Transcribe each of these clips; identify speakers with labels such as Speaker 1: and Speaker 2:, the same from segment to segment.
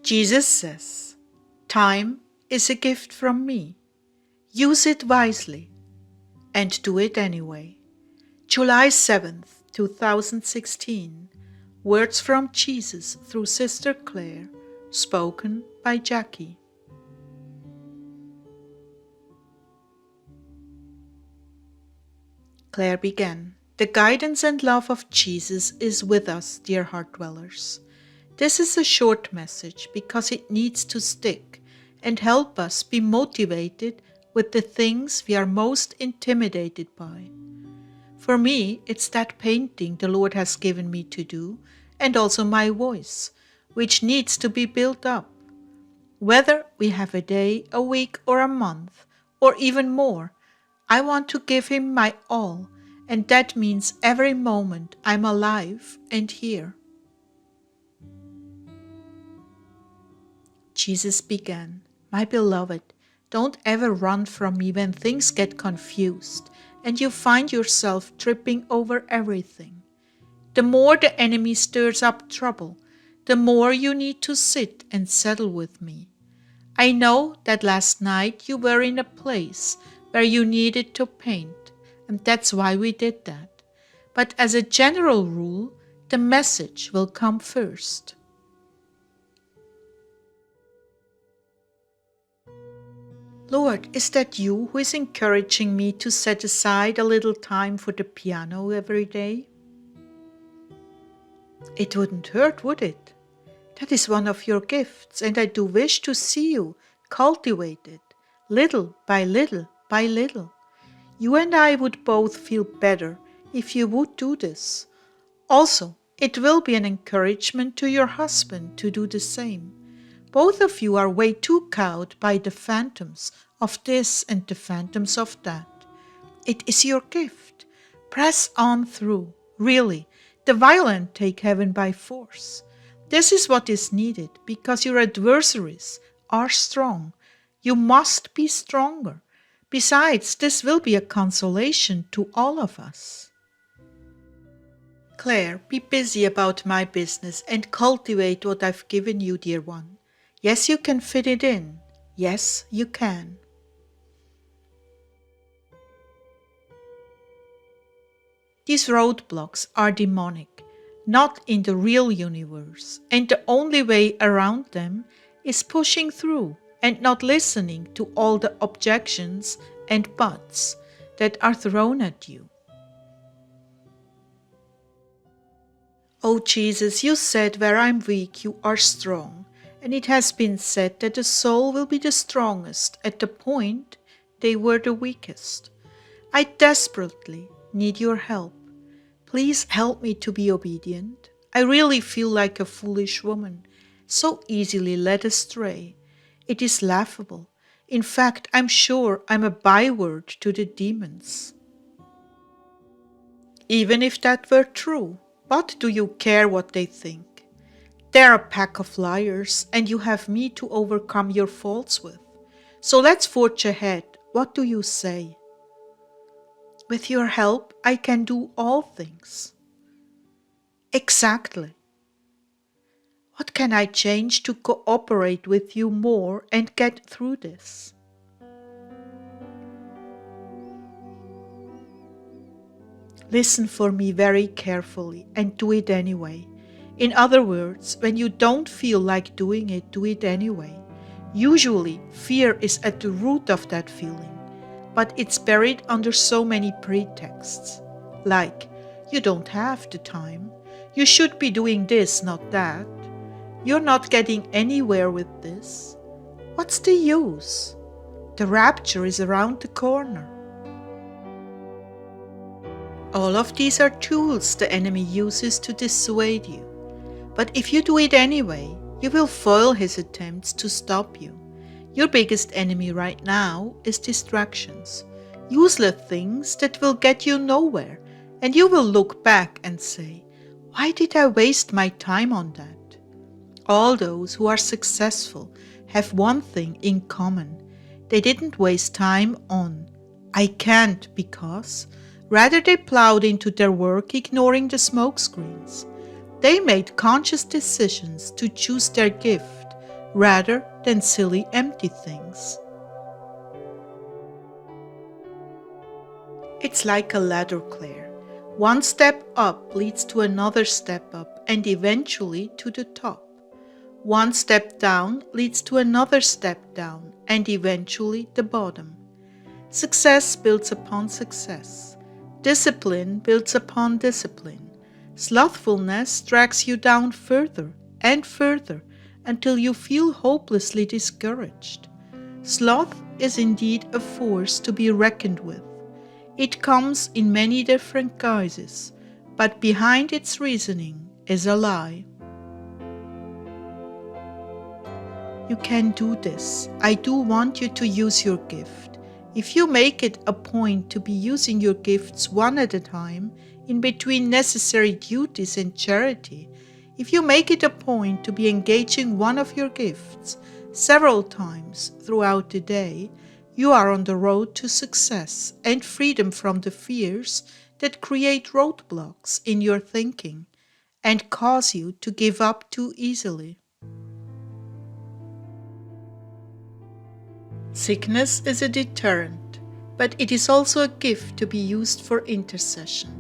Speaker 1: Jesus says, "Time is a gift from me. Use it wisely and do it anyway." July 7th, 2016. Words from Jesus through Sister Clare, spoken by Jackie. Clare began. The guidance and love of Jesus is with us, dear Heartdwellers. This is a short message because it needs to stick and help us be motivated with the things we are most intimidated by. For me, it's that painting the Lord has given me to do, and also my voice, which needs to be built up. Whether we have a day, a week, or a month, or even more, I want to give Him my all, and that means every moment I'm alive and here. Jesus began, "My beloved, don't ever run from me when things get confused and you find yourself tripping over everything. The more the enemy stirs up trouble, the more you need to sit and settle with me. I know that last night you were in a place where you needed to paint, and that's why we did that. But as a general rule, the message will come first." Lord, is that you who is encouraging me to set aside a little time for the piano every day? It wouldn't hurt, would it? That is one of your gifts, and I do wish to see you cultivate it, little by little by little. You and I would both feel better if you would do this. Also, it will be an encouragement to your husband to do the same. Both of you are way too cowed by the phantoms of this and the phantoms of that. It is your gift. Press on through. Really, the violent take heaven by force. This is what is needed because your adversaries are strong. You must be stronger. Besides, this will be a consolation to all of us. Clare, be busy about my business and cultivate what I've given you, dear one. Yes, you can fit it in. Yes, you can. These roadblocks are demonic, not in the real universe, and the only way around them is pushing through and not listening to all the objections and buts that are thrown at you. Oh Jesus, you said where I'm weak, you are strong. And it has been said that the soul will be the strongest at the point they were the weakest. I desperately need your help. Please help me to be obedient. I really feel like a foolish woman, so easily led astray. It is laughable. In fact, I'm sure I'm a byword to the demons. Even if that were true, what do you care what they think? They're a pack of liars, and you have me to overcome your faults with. So let's forge ahead. What do you say? With your help, I can do all things. Exactly. What can I change to cooperate with you more and get through this? Listen for me very carefully and do it anyway. In other words, when you don't feel like doing it, do it anyway. Usually, fear is at the root of that feeling, but it's buried under so many pretexts. Like, you don't have the time. You should be doing this, not that. You're not getting anywhere with this. What's the use? The rapture is around the corner. All of these are tools the enemy uses to dissuade you. But if you do it anyway, you will foil his attempts to stop you. Your biggest enemy right now is distractions, useless things that will get you nowhere, and you will look back and say, "Why did I waste my time on that?" All those who are successful have one thing in common. They didn't waste time on "I can't because," rather they plowed into their work ignoring the smokescreens. They made conscious decisions to choose their gift rather than silly empty things. It's like a ladder, Claire. One step up leads to another step up and eventually to the top. One step down leads to another step down and eventually the bottom. Success builds upon success. Discipline builds upon discipline. Slothfulness drags you down further and further until you feel hopelessly discouraged. Sloth is indeed a force to be reckoned with. It comes in many different guises, but behind its reasoning is a lie. You can do this. I do want you to use your gift. If you make it a point to be using your gifts one at a time, in between necessary duties and charity, if you make it a point to be engaging one of your gifts several times throughout the day, you are on the road to success and freedom from the fears that create roadblocks in your thinking and cause you to give up too easily. Sickness is a deterrent, but it is also a gift to be used for intercession.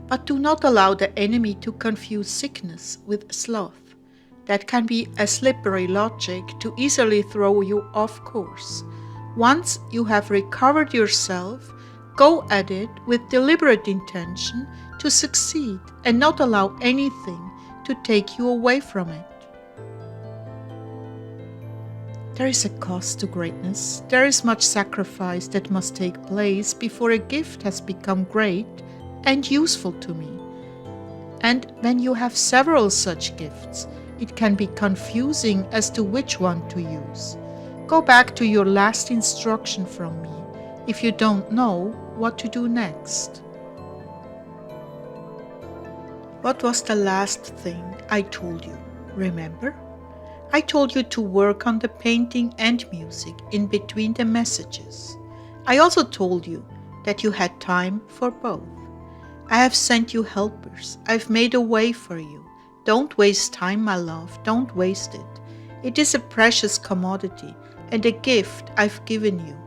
Speaker 1: But do not allow the enemy to confuse sickness with sloth. That can be a slippery logic to easily throw you off course. Once you have recovered yourself, go at it with deliberate intention to succeed and not allow anything to take you away from it. There is a cost to greatness. There is much sacrifice that must take place before a gift has become great and useful to me. And when you have several such gifts, it can be confusing as to which one to use. Go back to your last instruction from me if you don't know what to do next. What was the last thing I told you? Remember? I told you to work on the painting and music in between the messages. I also told you that you had time for both. I have sent you helpers. I've made a way for you. Don't waste time, my love. Don't waste it. It is a precious commodity and a gift I've given you.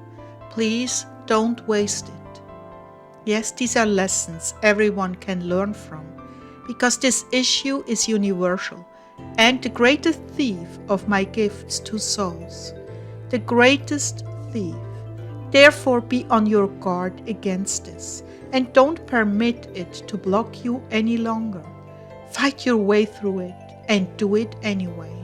Speaker 1: Please don't waste it. Yes, these are lessons everyone can learn from, because this issue is universal and the greatest thief of my gifts to souls. The greatest thief. Therefore, be on your guard against this and don't permit it to block you any longer. Fight your way through it and do it anyway.